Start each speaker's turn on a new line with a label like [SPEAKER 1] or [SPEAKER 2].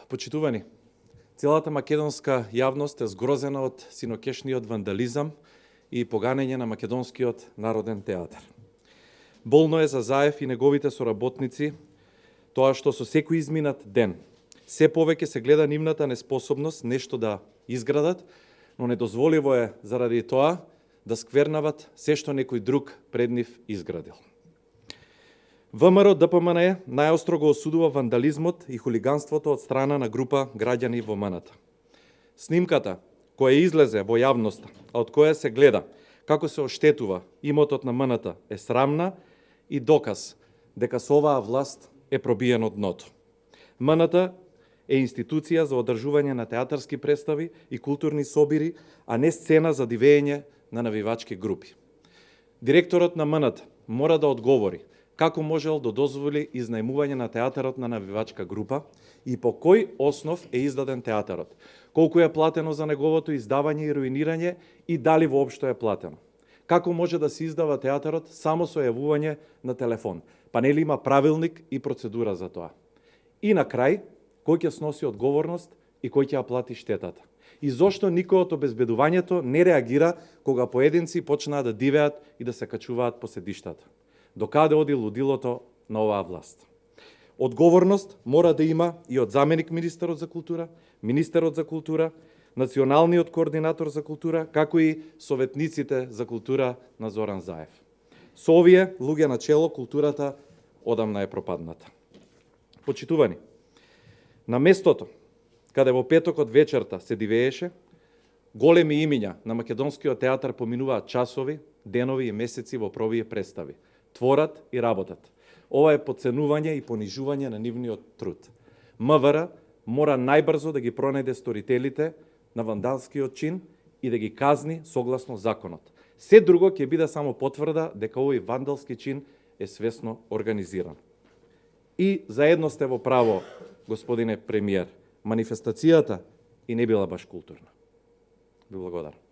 [SPEAKER 1] Почитувани, целата македонска јавност е згрозена од синокешниот вандализам и поганење на македонскиот народен театар. Болно е за Заев и неговите соработници тоа што со секој изминат ден се повеќе се гледа нивната неспособност нешто да изградат, но недозволиво е заради тоа да сквернават се што некој друг пред нив изградил. ВМРО ДПМН најостро го осудува вандализмот и хулиганството од страна на група граѓани во МНТ. Снимката која излезе во јавноста, а од која се гледа како се оштетува имотот на МНТ е срамна и доказ дека со оваа власт е пробиено дното. МНТ е институција за одржување на театарски представи и културни собири, а не сцена за дивење на навивачки групи. Директорот на МНТ мора да одговори како можел да дозволи изнајмување на театарот на навивачка група и по кој основ е издаден театарот, колку е платено за неговото издавање и руинирање и дали воопшто е платено. Како може да се издава театарот само со јавување на телефон? Па нели има правилник и процедура за тоа? И на крај, кој ќе сноси одговорност и кој ќе ја плати штетата? И зошто никој од обезбедувањето не реагира кога поединци почнаа да дивеат и да се качуваат по седиштата? Докаде оди лудилото на оваа власт? Одговорност мора да има и од заменик министерот за култура, министерот за култура, националниот координатор за култура, како и советниците за култура на Зоран Заев. Со овие луѓе на чело културата одамна е пропадната. Почитувани, на местото каде во петокот вечерта се дивееше, големи имиња на македонскиот театар поминуваат часови, денови и месеци во пробија представи. Творат и работат. Ова е подценување и понижување на нивниот труд. МВР мора најбрзо да ги пронајде сторителите на вандалскиот чин и да ги казни согласно законот. Се друго ќе биде само потврда дека овој вандалски чин е свесно организиран. И заедно сте во право, господине премиер, манифестацијата и не била баш културна. Ви благодарам.